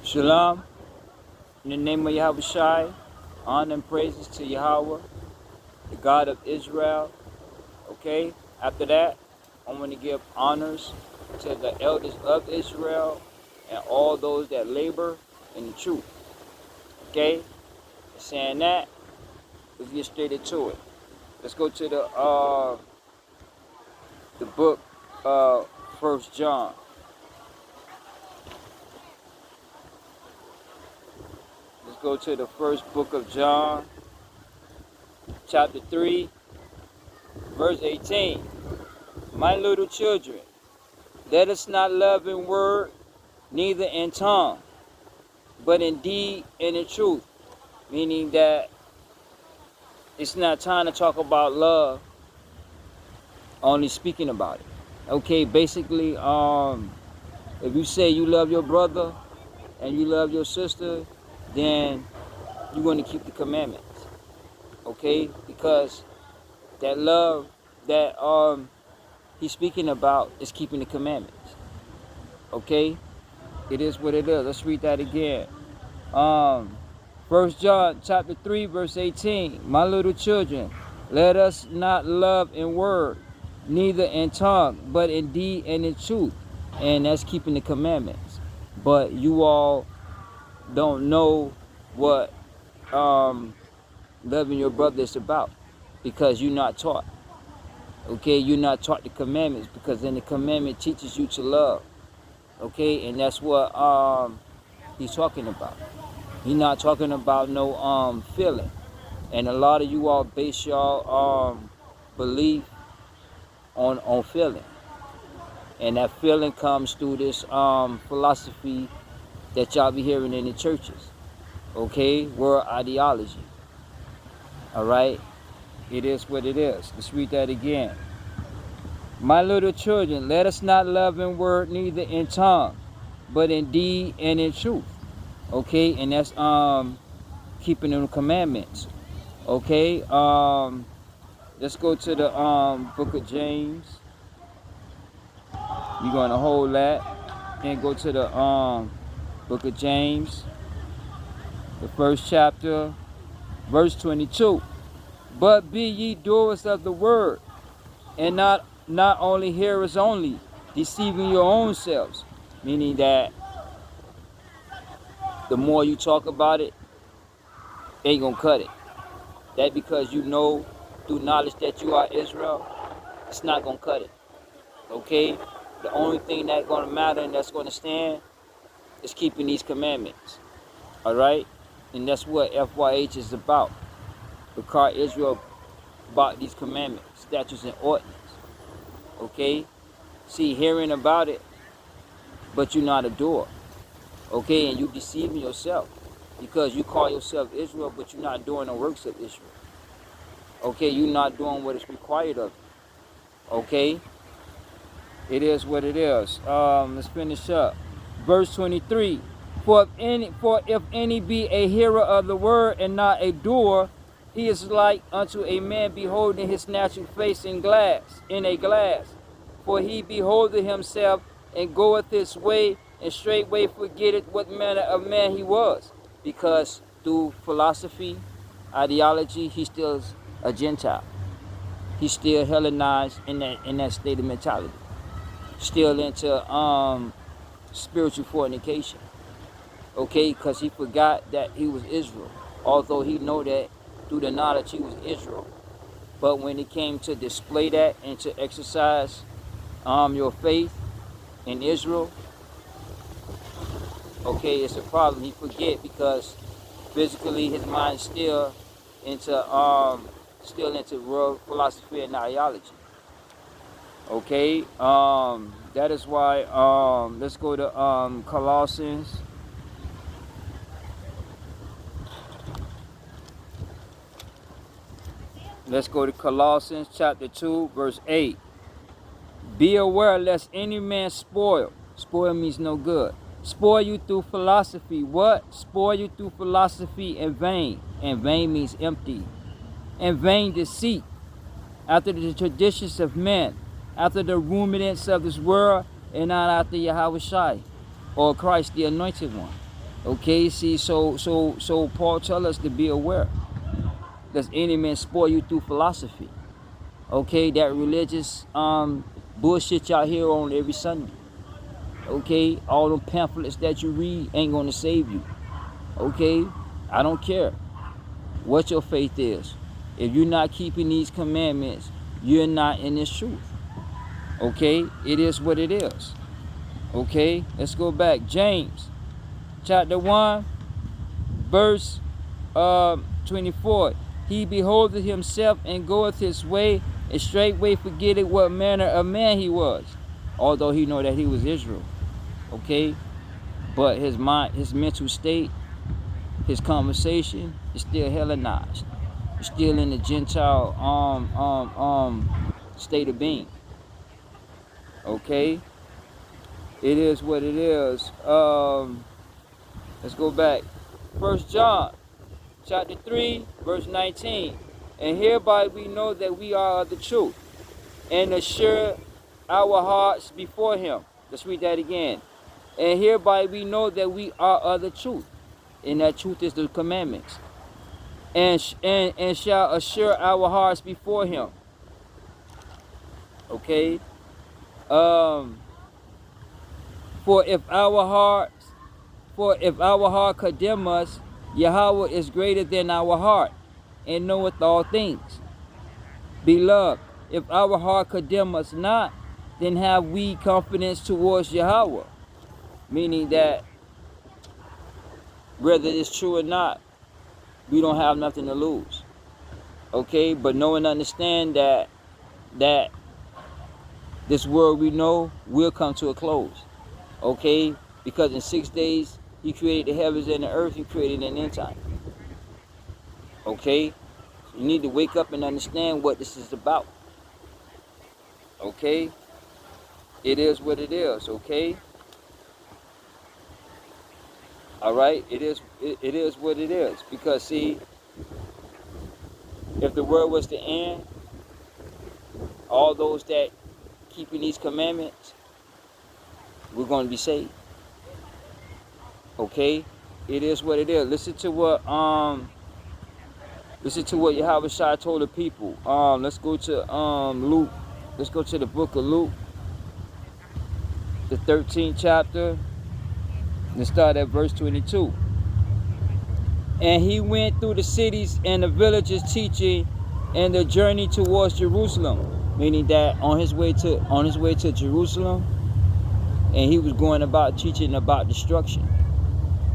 Shalom. In the name of YHWH, honor and praises to Yahweh, the God of Israel. Okay, after that, I want to give honors to the elders of Israel and all those that labor in the truth. Okay, saying that, let's get straight into it. Let's go to the book 1 John. Let's go to the first book of John, chapter 3, verse 18. My little children, let us not love in word, neither in tongue, but in deed and in truth. Meaning that it's not time to talk about love, only speaking about it. Okay, basically, if you say you love your brother and you love your sister, then you're going to keep the commandments. Okay, because that love that he's speaking about is keeping the commandments. Okay, it is what it is. Let's read that again. 1 John chapter 3 verse 18. My little children, let us not love in word, neither in tongue, but in deed and in truth. And that's keeping the commandments. But you all don't know what loving your brother is about, because you're not taught. Okay, you're not taught the commandments, because then the commandment teaches you to love. Okay, and that's what he's talking about. He's not talking about no feeling. And a lot of you all base y'all belief on feeling. And that feeling comes through this philosophy that y'all be hearing in the churches. Okay, world ideology. Alright? It is what it is. Let's read that again. My little children, let us not love in word, neither in tongue, but in deed and in truth. Okay, and that's keeping the commandments. Okay, let's go to the book of James. You're gonna hold that and go to the book of James, the first chapter, verse 22. But be ye doers of the word, and not only hearers only, deceiving your own selves. Meaning that the more you talk about it, ain't gonna cut it. That because you know through knowledge that you are Israel, it's not gonna cut it. Okay? The only thing that's gonna matter and that's gonna stand is keeping these commandments. Alright? And that's what F-YHWH is about. Because Israel about these commandments, statutes, and ordinances. Okay? See, hearing about it, but you're not a doer. Okay? And you deceiving yourself. Because you call yourself Israel, but you're not doing the works of Israel. Okay? You're not doing what is required of you. Okay? It is what it is. Let's finish up. Verse 23. For if any be a hearer of the word and not a doer, he is like unto a man beholding his natural face in a glass. For he beholdeth himself and goeth his way, and straightway forgetteth what manner of man he was. Because through philosophy, ideology, he still is a Gentile. He's still Hellenized in that state of mentality. Still into spiritual fornication. Okay, because he forgot that he was Israel. Although he know that through the knowledge he was Israel. But when it came to display that and to exercise your faith in Israel, okay, it's a problem. He forget because physically his mind still into world philosophy and ideology. Okay, that is why let's go to Colossians. Let's go to Colossians chapter 2, verse 8. Be aware lest any man spoil. Spoil means no good. Spoil you through philosophy. What? Spoil you through philosophy and vain. And vain means empty. And vain deceit. After the traditions of men. After the rudiments of this world. And not after YHWH, or Christ the Anointed One. Okay, see, so Paul tells us to be aware. Does any man spoil you through philosophy? Okay, that religious bullshit y'all hear on every Sunday. Okay, all them pamphlets that you read ain't gonna save you. Okay, I don't care what your faith is. If you're not keeping these commandments, you're not in this truth. Okay, it is what it is. Okay, let's go back. James chapter 1 verse 24. He beholdeth himself and goeth his way, and straightway forgetteth what manner of man he was, although he know that he was Israel. Okay, but his mind, his mental state, his conversation is still Hellenized. It's still in the Gentile state of being. Okay, it is what it is. Let's go back. 1 John chapter 3 verse 19. And hereby we know that we are of the truth, and assure our hearts before him. Let's read that again. And hereby we know that we are of the truth, and that truth is the commandments, and shall assure our hearts before him. Okay. For if our heart condemn us, Yahweh is greater than our heart, and knoweth all things. Beloved, if our heart condemn us not, then have we confidence towards Yahweh. Meaning that whether it's true or not, we don't have nothing to lose. Okay, but know and understand that this world we know will come to a close. Okay, because in 6 days he created the heavens and the earth. He created an end time. Okay, you need to wake up and understand what this is about. Okay, it is what it is. Okay, all right, it is what it is. Because see, if the world was to end, all those that keeping these commandments, we're going to be saved. Okay, it is what it is. Listen to what Yahushua told the people. Let's go to Luke. Let's go to the book of Luke, the 13th chapter. Let's start at verse 22. And he went through the cities and the villages teaching, and the journey towards Jerusalem, meaning that on his way to Jerusalem, and he was going about teaching about destruction,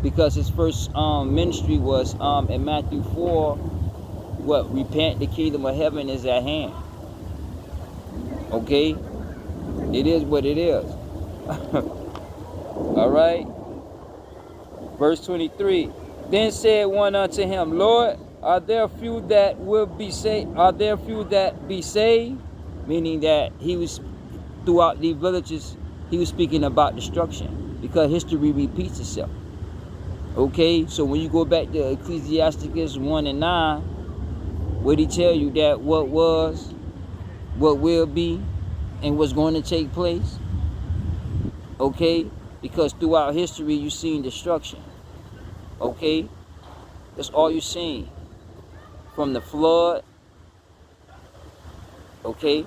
because his first ministry was in Matthew 4. What? Repent, the kingdom of heaven is at hand. Okay, it is what it is. All right. Verse 23. Then said one unto him, Lord, are there few that will be saved? Are there few that be saved? Meaning that he was throughout the villages, he was speaking about destruction, because history repeats itself. Okay, so when you go back to Ecclesiasticus 1 and 9, where he tell you that what was, what will be, and what's going to take place. Okay, because throughout history you've seen destruction. Okay, that's all you're seeing, from the flood, okay,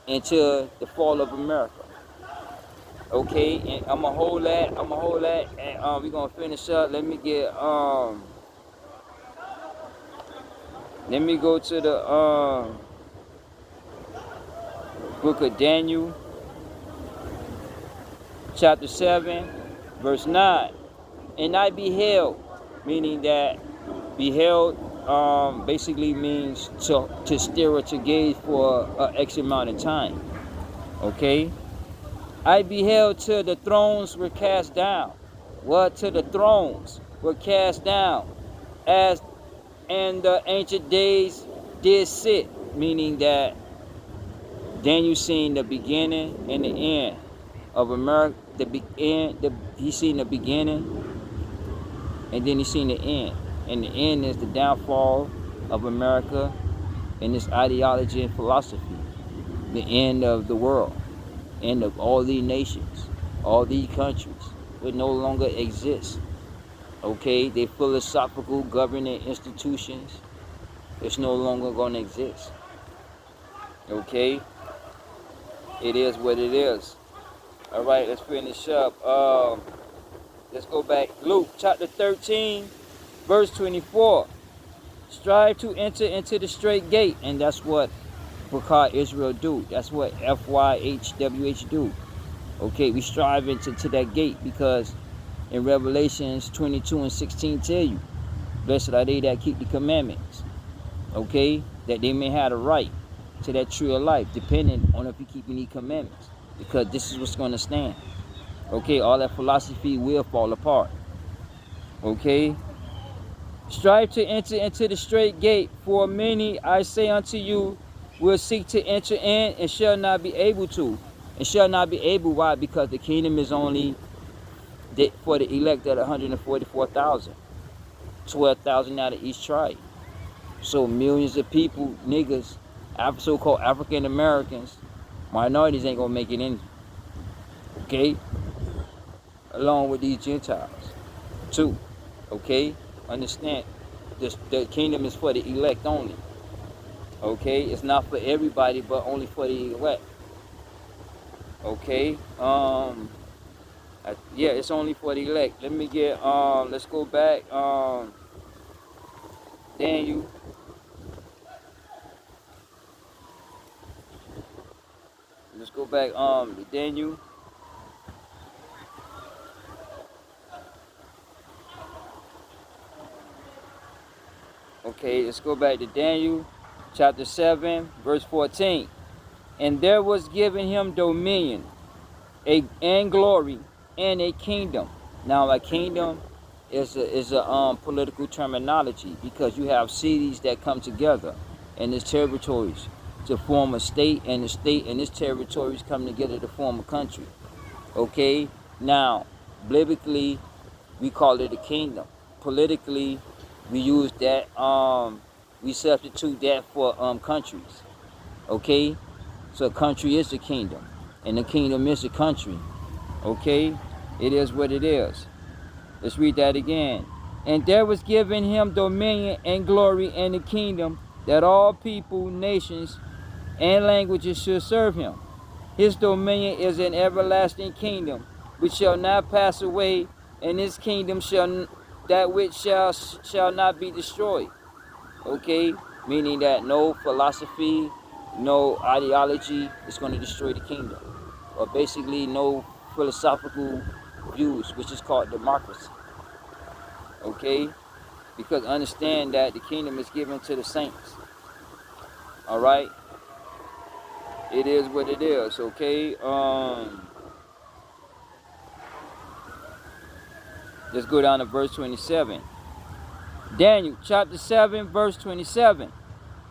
until the fall of America. Okay, and I'm gonna hold that, and we're gonna finish up. Let me go to the book of Daniel, chapter 7, verse 9. And I beheld, meaning that beheld basically means to stare or to gaze for an X amount of time. Okay, I beheld till the thrones were cast down. What? Till the thrones were cast down, as in the ancient days did sit, meaning that Daniel seen the beginning and the end of America. He seen the beginning, and then he seen the end. And the end is the downfall of America and its ideology and philosophy. The end of the world. End of all these nations. All these countries will no longer exist. Okay, they philosophical governing institutions, it's no longer going to exist. Okay, it is what it is. All right, let's finish up. Let's go back. Luke chapter 13, verse 24. Strive to enter into the straight gate, and that's what Bukar Israel do. That's what F-YHWH do. Okay, we strive into that gate, because in Revelations 22 and 16 tell you, blessed are they that keep the commandments. Okay, that they may have the right to that tree of life, depending on if you keep any commandments, because this is what's going to stand. Okay, all that philosophy will fall apart. Okay, strive to enter into the straight gate, for many, I say unto you, will seek to enter in and shall not be able to. And shall not be able, why? Because the kingdom is only for the elect at 144,000, 12,000 out of each tribe. So millions of people, niggas, so-called African Americans, minorities ain't gonna make it in. Okay, along with these Gentiles too. Okay, understand, the kingdom is for the elect only. Okay, it's not for everybody, but only for the elect. Okay, yeah, it's only for the elect. Let me get let's go back. Daniel. Let's go back to Daniel. Okay, let's go back to Daniel chapter 7, verse 14. And there was given him dominion, and glory, and a kingdom. Now, a kingdom is a political terminology, because you have cities that come together and its territories to form a state, and the state and its territories come together to form a country. Okay, now biblically we call it a kingdom. Politically, we use that, we substitute that for countries. Okay, so a country is a kingdom, and the kingdom is a country. Okay, it is what it is. Let's read that again. And there was given him dominion and glory and the kingdom, that all people, nations, and languages should serve him. His dominion is an everlasting kingdom, which shall not pass away, and his kingdom shall that which shall not be destroyed. Okay, meaning that no philosophy, no ideology is going to destroy the kingdom, or basically no philosophical views, which is called democracy. Okay, because understand that the kingdom is given to the saints. All right, it is what it is. Okay, let's go down to verse 27. Daniel chapter 7, verse 27.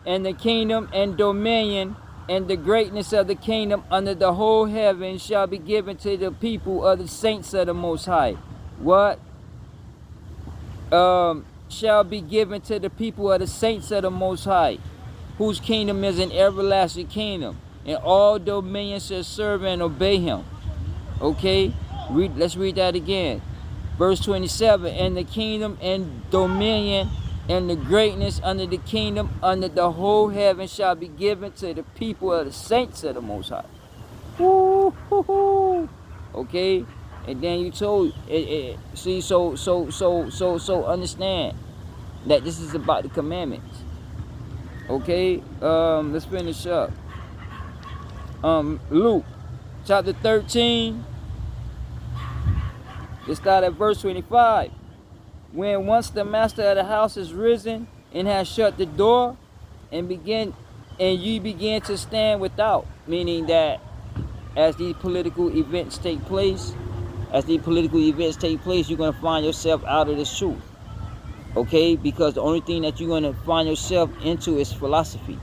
And the kingdom and dominion and the greatness of the kingdom under the whole heaven shall be given to the people of the saints of the Most High. What? Shall be given to the people of the saints of the Most High, whose kingdom is an everlasting kingdom, and all dominions shall serve and obey him. Okay, let's read that again. Verse 27, and the kingdom and dominion and the greatness under the kingdom under the whole heaven shall be given to the people of the saints of the Most High. Woo-hoo-hoo. Okay, and then you told see, so understand that this is about the commandments. Okay, let's finish up. Luke chapter 13. Let's start at verse 25. When once the master of the house is risen and has shut the door, and ye begin to stand without, meaning that as these political events take place, you're going to find yourself out of this truth. Okay, because the only thing that you're going to find yourself into is philosophy.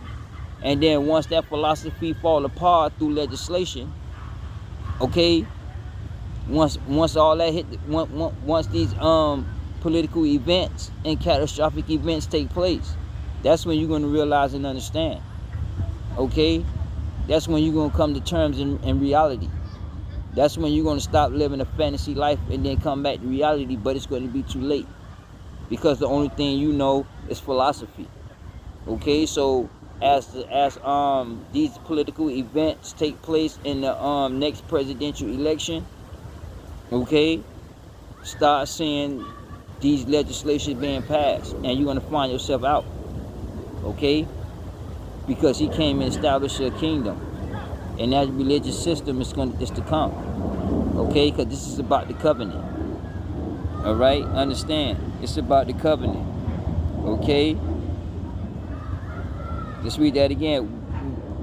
And then once that philosophy fall apart through legislation, okay, once all that hit, once these political events and catastrophic events take place, that's when you're going to realize and understand. Okay, that's when you're going to come to terms in reality. That's when you're going to stop living a fantasy life and then come back to reality, but it's going to be too late. because the only thing you know is philosophy. Okay, so as these political events take place in the next presidential election, okay, start seeing these legislations being passed, and you're gonna find yourself out. Okay, because he came and established a kingdom, and that religious system is to come. Okay, because this is about the covenant. All right, understand? It's about the covenant. Okay, let's read that again.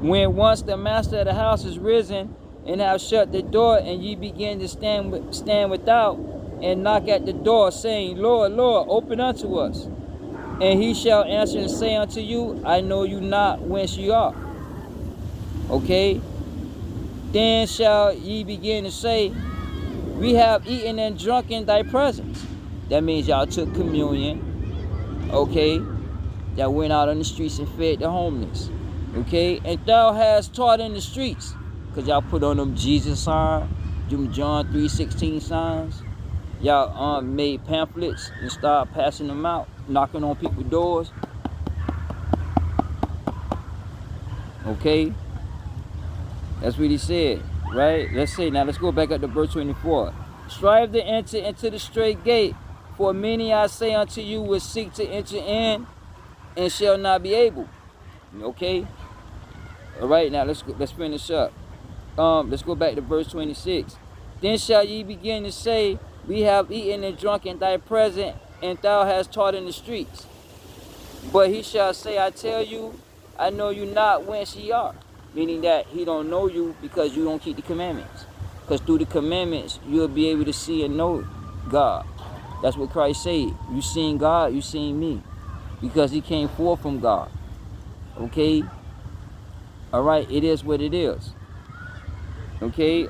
When once the master of the house is risen and have shut the door, and ye begin to stand without and knock at the door, saying, Lord, Lord, open unto us. And he shall answer and say unto you, I know you not whence ye are. Okay? Then shall ye begin to say, we have eaten and drunk in thy presence. That means y'all took communion. Okay? Y'all went out on the streets and fed the homeless. Okay? And thou hast taught in the streets. Because y'all put on them Jesus signs, them John 3:16 signs. Y'all made pamphlets and started passing them out, knocking on people's doors. Okay? That's what he said, right? Let's go back up to verse 24. Strive to enter into the straight gate, for many I say unto you will seek to enter in and shall not be able. Okay? All right, now let's finish up. Let's go back to verse 26. Then shall ye begin to say, we have eaten and drunk in thy presence, and thou hast taught in the streets. But he shall say, I tell you, I know you not whence ye are. Meaning that he don't know you because you don't keep the commandments. Because through the commandments, you'll be able to see and know God. That's what Christ said. You seen God, you seen me. Because he came forth from God. Okay? All right, it is what it is. Okay?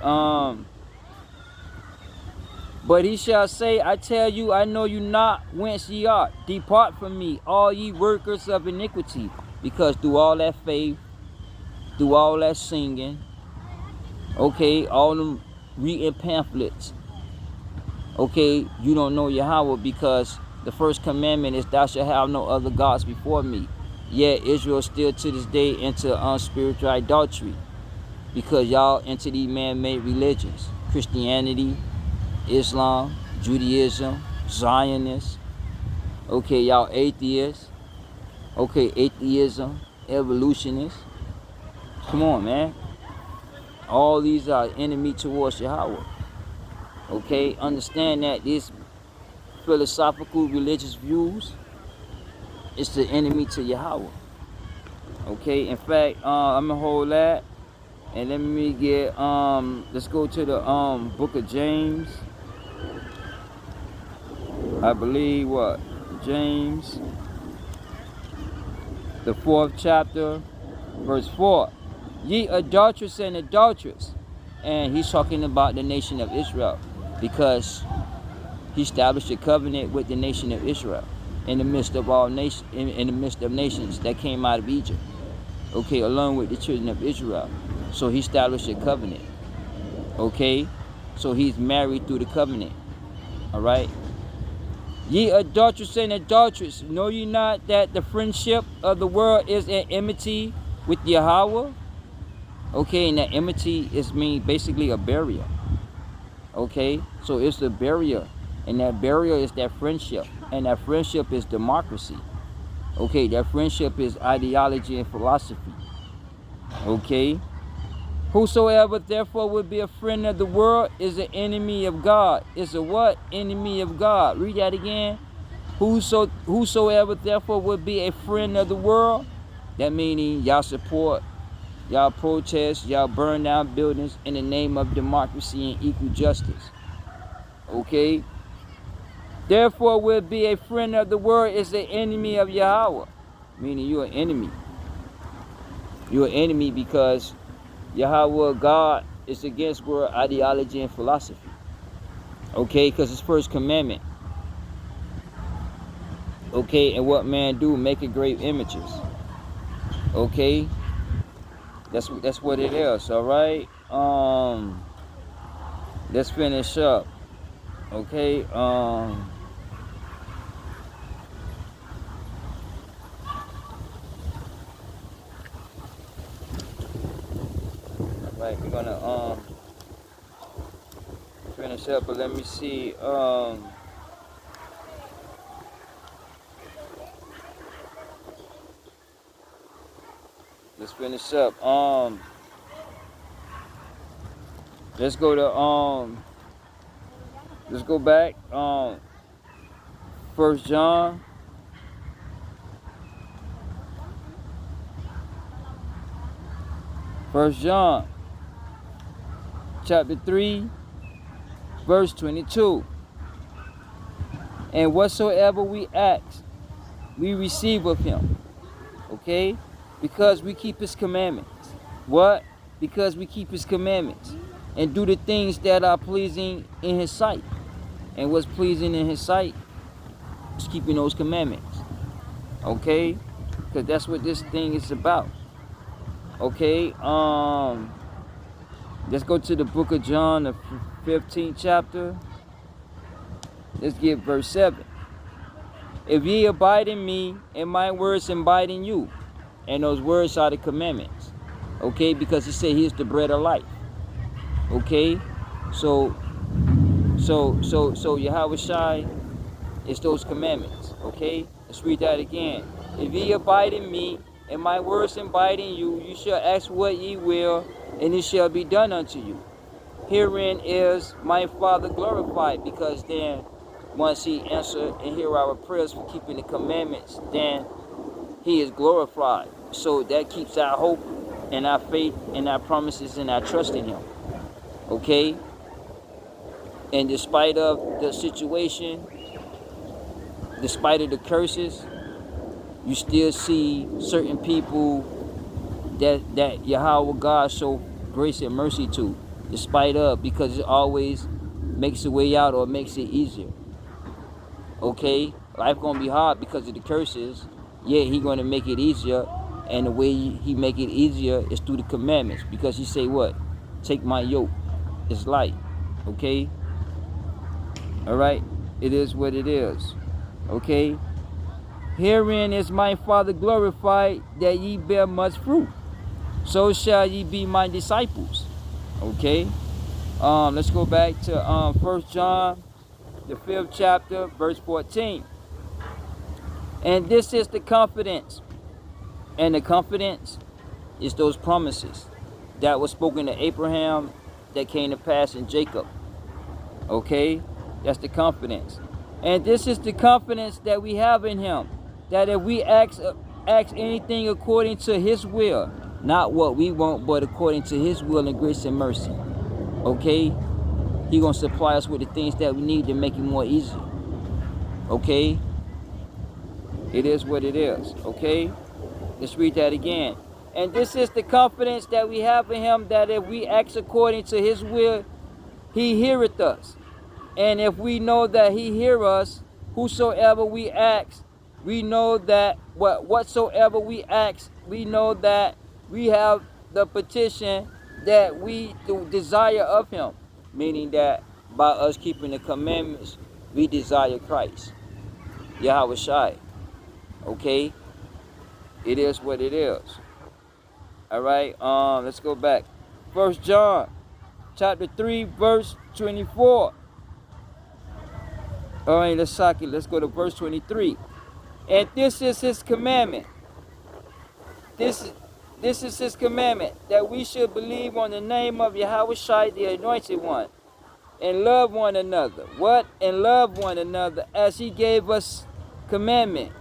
But he shall say, I tell you, I know you not whence ye are. Depart from me, all ye workers of iniquity. Because through all that faith, through all that singing, okay, all them reading pamphlets, okay, you don't know Yahweh, because the first commandment is thou shalt have no other gods before me. Yet Israel still to this day into unspiritual idolatry, because y'all into these man-made religions, Christianity, Islam, Judaism, Zionists. Okay, y'all atheists. Okay, atheism, evolutionists. Come on, man. All these are enemy towards Yahweh. Okay, understand that these philosophical religious views is the enemy to Yahweh. Okay, in fact, I'm gonna hold that, and let me get let's go to the book of James. I believe what? James, the 4th chapter, verse 4. Ye adulterous and adulteress. And he's talking about the nation of Israel, because he established a covenant with the nation of Israel in the midst of all nations, in the midst of nations that came out of Egypt. Okay, along with the children of Israel. So he established a covenant. Okay, so he's married through the covenant. All right. Ye adulterous and adulteress, know ye not that the friendship of the world is an enmity with Yahweh? Okay, and that enmity is basically a barrier. Okay, so it's a barrier, and that barrier is that friendship, and that friendship is democracy. Okay, that friendship is ideology and philosophy. Okay, whosoever therefore would be a friend of the world is an enemy of God. Is a what? Enemy of God. Read that again. Whosoever therefore would be a friend of the world, that meaning y'all support, y'all protest, y'all burn down buildings in the name of democracy and equal justice. Okay? Therefore will be a friend of the world is the enemy of Yahweh. Meaning you're an enemy. You're an enemy because Yahweh God is against world ideology and philosophy. Okay? Because his first commandment. Okay? And what man do? Make a great images. Okay? That's what it is. All right? Let's finish up. Okay? Right, we're gonna finish up, but let me see. Let's finish up. Let's go to let's go back. First John. First John, chapter 3, verse 22. And whatsoever we ask, we receive of him. Okay? Because we keep his commandments. What? Because we keep his commandments and do the things that are pleasing in his sight. And what's pleasing in his sight is keeping those commandments. Okay? Because that's what this thing is about. Okay? Let's go to the book of John, the 15th chapter. Let's get verse 7. If ye abide in me, and my words abide in you, and those words are the commandments. Okay, because he said he is the bread of life. Okay, so YHWH is those commandments. Okay, let's read that again. If ye abide in me, and my words abide in you, you shall ask what ye will, and it shall be done unto you. Herein is my Father glorified, because then once he answer and hear our prayers for keeping the commandments, then he is glorified. So that keeps our hope and our faith and our promises and our trust in him. Okay? And despite of the situation, despite of the curses, you still see certain people that Yahweh God show grace and mercy to, despite of, because it always makes a way out or makes it easier. Okay, life gonna be hard because of the curses, yet he gonna make it easier, and the way he make it easier is through the commandments, because he say what? Take my yoke, it's light. Okay, all right, it is what it is. Okay, herein is my Father glorified, that ye bear much fruit, so shall ye be my disciples. Okay, let's go back to 1 John, the 5th chapter, verse 14. And this is the confidence. And the confidence is those promises that were spoken to Abraham, that came to pass in Jacob. Okay? That's the confidence. And this is the confidence that we have in him, that if we ask anything according to his will, not what we want, but according to his will and grace and mercy. Okay? He gonna supply us with the things that we need to make it more easy. Okay? It is what it is. Okay? Let's read that again. And this is the confidence that we have in him, that if we act according to his will, he heareth us. And if we know that he hear us, whosoever we ask, we know that whatsoever we ask, we know that we have the petition that we desire of him. Meaning that by us keeping the commandments, we desire Christ. YHWH. Okay? It is what it is. Alright, let's go back. 1 John, chapter 3, verse 24. Alright, let's go to verse 23. And this is his commandment. This is his commandment, that we should believe on the name of YHWH, the Anointed One, and love one another. What? And love one another as he gave us commandment.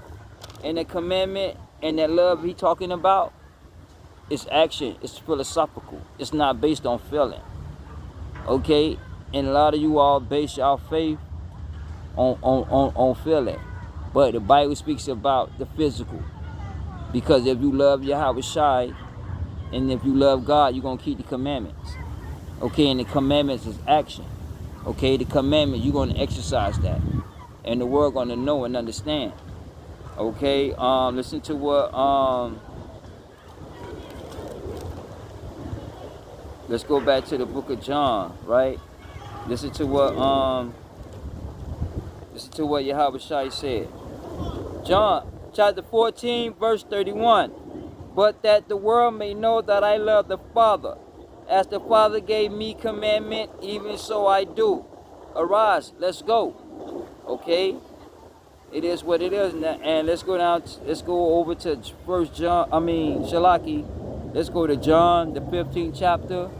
And the commandment and that love he talking about is action. It's philosophical. It's not based on feeling. Okay? And a lot of you all base your faith on feeling. But the Bible speaks about the physical. Because if you love YHWH and if you love God, you're going to keep the commandments. Okay? And the commandments is action. Okay? The commandment, you're going to exercise that. And the world going to know and understand. Okay? Listen to what... let's go back to the book of John, right? Listen to what YHWH said. John chapter 14, verse 31. But that the world may know that I love the Father, as the Father gave me commandment, even so I do. Arise, let's go. Okay? It is what it is. And let's go down, let's go over to Shalaki. Let's go to John, the 15th chapter.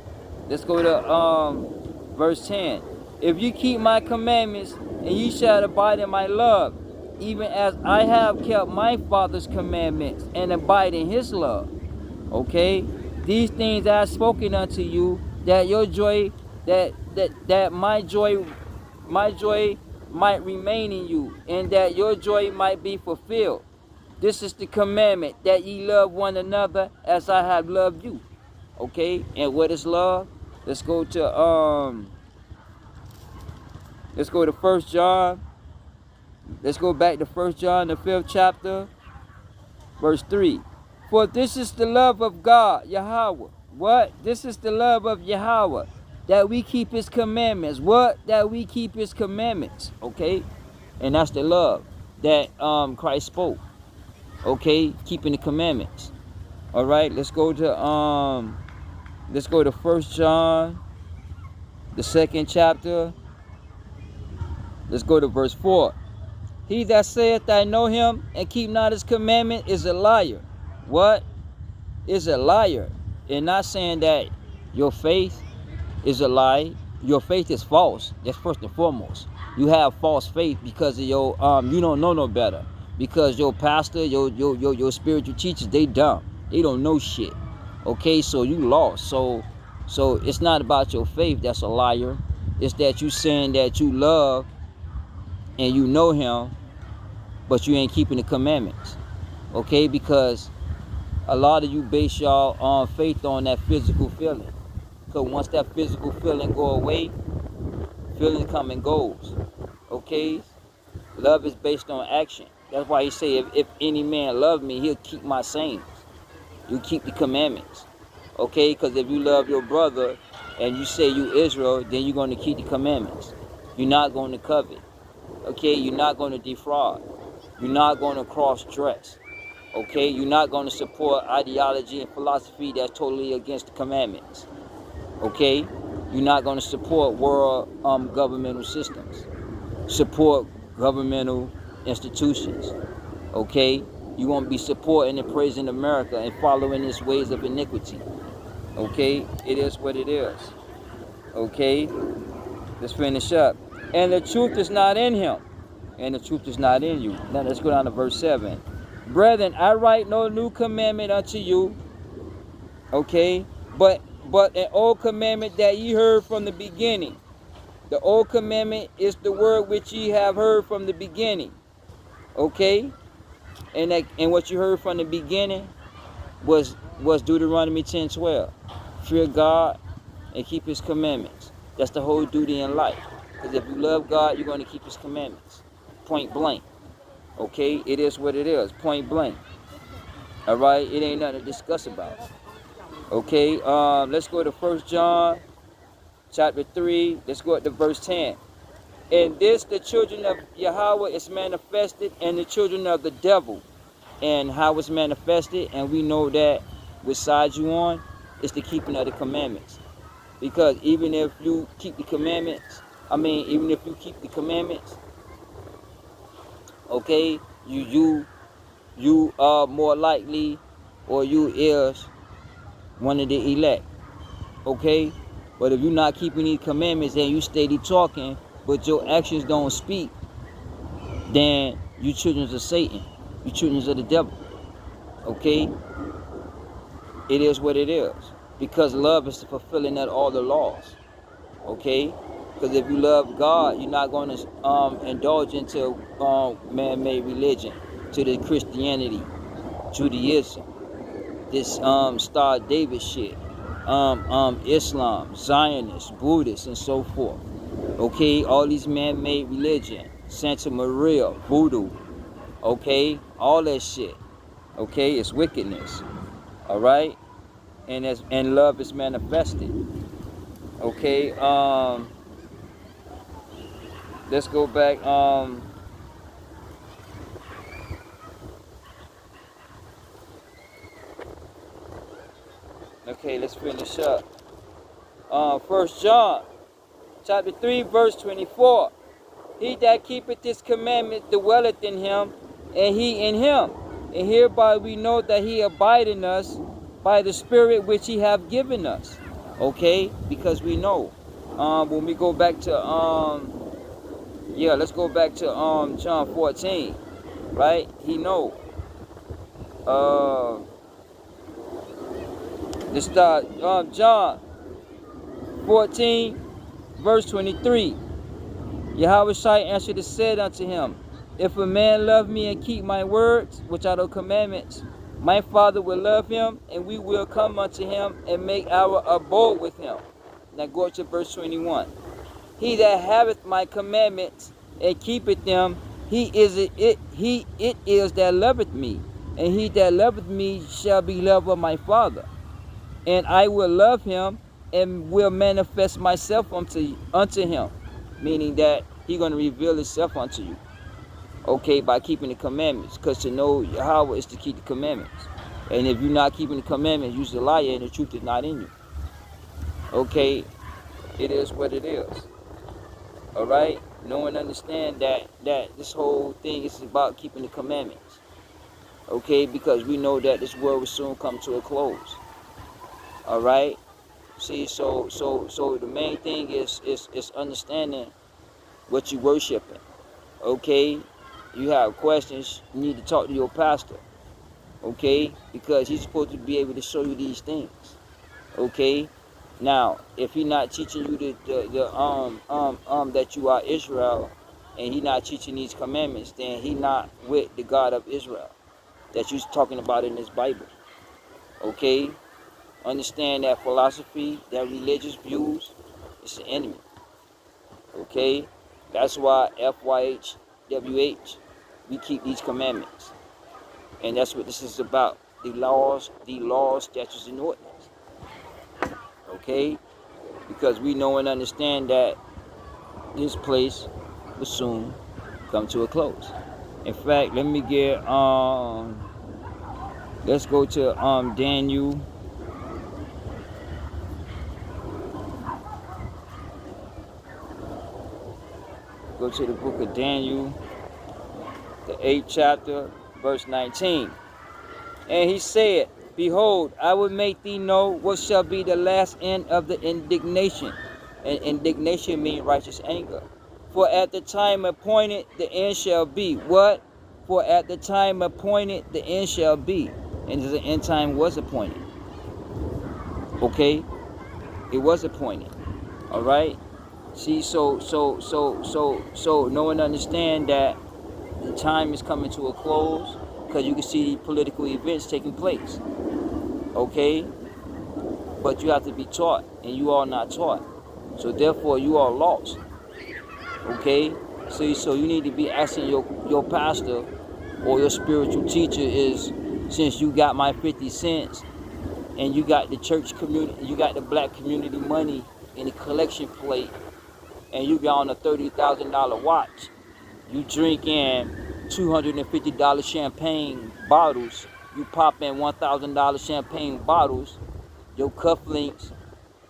Let's go to verse 10. If you keep my commandments, and ye shall abide in my love, even as I have kept my Father's commandments and abide in his love. Okay? These things I have spoken unto you, that your joy, that my joy might remain in you, and that your joy might be fulfilled. This is the commandment, that ye love one another as I have loved you. Okay? And what is love? Let's go to 1 John. Let's go back to 1 John, the 5th chapter, verse 3. For this is the love of God, Yahweh. What? This is the love of Yahweh, that we keep his commandments. What? That we keep his commandments. Okay? And that's the love that Christ spoke. Okay? Keeping the commandments. All right? Let's go to 1 John, the 2nd chapter. Let's go to verse 4. He that saith, I know him, and keep not his commandment, is a liar. What? Is a liar. And not saying that your faith is a lie. Your faith is false. That's first and foremost. You have false faith because of your you don't know no better. Because your pastor, your spiritual teachers, they dumb. They don't know shit. Okay, so you lost. So it's not about your faith that's a liar. It's that you saying that you love and you know him, but you ain't keeping the commandments. Okay, because a lot of you base y'all faith on that physical feeling. Because once that physical feeling go away, feeling come and goes. Okay? Love is based on action. That's why he say, if any man love me, he'll keep my sayings. You keep the commandments. Okay? Because if you love your brother and you say you Israel, then you're going to keep the commandments. You're not going to covet. Okay? You're not going to defraud. You're not going to cross-dress. Okay? You're not going to support ideology and philosophy that's totally against the commandments. Okay? You're not going to support world governmental systems. Support governmental institutions. Okay? You won't be supporting and praising America and following its ways of iniquity. Okay? It is what it is. Okay? Let's finish up. And the truth is not in him. And the truth is not in you. Now let's go down to verse 7. Brethren, I write no new commandment unto you. Okay? But an old commandment that ye heard from the beginning. The old commandment is the word which ye have heard from the beginning. Okay? And what you heard from the beginning was Deuteronomy 10:12. Fear God and keep his commandments. That's the whole duty in life. Because if you love God, you're going to keep his commandments. Point blank. Okay? It is what it is. Point blank. All right? It ain't nothing to discuss about. Okay? Let's go to 1 John chapter 3. Let's go to verse 10. And this the children of Yahweh is manifested, and the children of the devil. And how it's manifested, and we know that which side you on, is the keeping of the commandments. Because even if you keep the commandments, okay, you are more likely, or you is one of the elect. Okay? But if you're not keeping these commandments and you steady talking, but your actions don't speak, then you children of Satan. You children of the devil. Okay? It is what it is. Because love is the fulfilling of all the laws. Okay? Because if you love God, you're not going to indulge into man-made religion, to the Christianity, Judaism, this Star David shit, Islam, Zionists, Buddhists, and so forth. Okay? All these man-made religion, Santa Maria, voodoo, okay? All that shit. Okay? It's wickedness. All right? And love is manifested. Okay? Let's go back. Okay, let's finish up. 1 John chapter 3 verse 24. He that keepeth his commandments dwelleth in him, and he in him. And hereby we know that he abide in us by the Spirit which he hath given us. Okay, because we know. When we go back to let's go back to John 14, right? He know. Let's start John 14 verse 23. ISRAELITE answered and said unto him, if a man love me and keep my words, which are the commandments, my Father will love him, and we will come unto him and make our abode with him. Now go to verse 21. He that haveth my commandments and keepeth them, he it is that loveth me, and he that loveth me shall be loved of my Father, and I will love him and will manifest myself unto him. Meaning that he's going to reveal himself unto you. Okay, by keeping the commandments. Because to know Yahweh is to keep the commandments. And if you're not keeping the commandments, you're a liar and the truth is not in you. Okay, it is what it is. Alright? Know and understand that this whole thing is about keeping the commandments. Okay, because we know that this world will soon come to a close. Alright? See, so the main thing is understanding what you worshiping. Okay? You have questions, you need to talk to your pastor. Okay? Because he's supposed to be able to show you these things. Okay? Now, if he's not teaching you that you are Israel, and he not teaching these commandments, then he not with the God of Israel that you're talking about in this Bible. Okay? Understand that philosophy, that religious views, it's an enemy. Okay? That's why F-YHWH, we keep these commandments. And that's what this is about. The laws, statutes, and ordinances. Okay? Because we know and understand that this place will soon come to a close. In fact, let me get, let's go to Daniel. Go to the book of Daniel, the 8th chapter, verse 19. And he said, behold, I will make thee know what shall be the last end of the indignation. And indignation means righteous anger. For at the time appointed, the end shall be. What? For at the time appointed, the end shall be. And the end time was appointed. Okay? It was appointed. All right? See, so know and understand that the time is coming to a close, because you can see political events taking place. Okay? But you have to be taught, and you are not taught. So therefore you are lost. Okay? So you need to be asking your pastor or your spiritual teacher is, since you got my 50 cents and you got the church community, you got the black community money in the collection plate, and you got on a $30,000 watch, you drink in $250 champagne bottles, you pop in $1,000 champagne bottles, your cufflinks,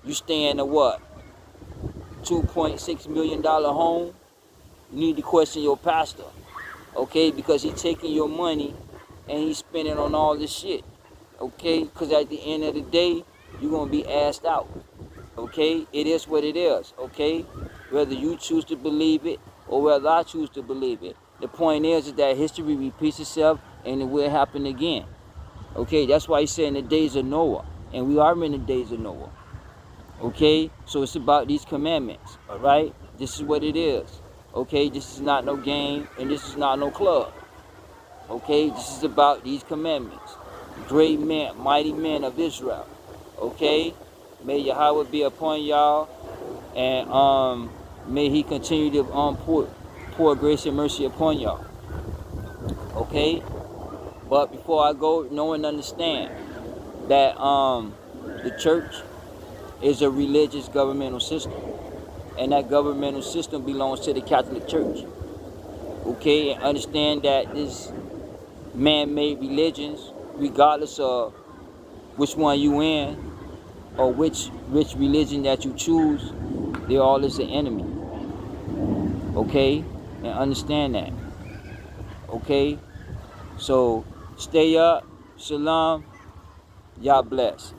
you stay in a what? $2.6 million home. You need to question your pastor, okay? Because he's taking your money and he's spending on all this shit, okay? Because at the end of the day, you're going to be asked out, okay? It is what it is, okay? Whether you choose to believe it or whether I choose to believe it. The point is that history repeats itself and it will happen again. Okay, that's why he said in the days of Noah. And we are in the days of Noah. Okay, so it's about these commandments. All right, this is what it is. Okay, this is not no game and this is not no club. Okay, this is about these commandments. Great men, mighty men of Israel. Okay, may Yahweh be upon y'all, and may he continue to pour grace and mercy upon y'all. Okay? But before I go, know and understand that the church is a religious governmental system. And that governmental system belongs to the Catholic Church. Okay? And understand that this man-made religions, regardless of which one you in, or which religion that you choose, they all is an enemy. Okay? And understand that. Okay? So stay up. Shalom. Y'all bless.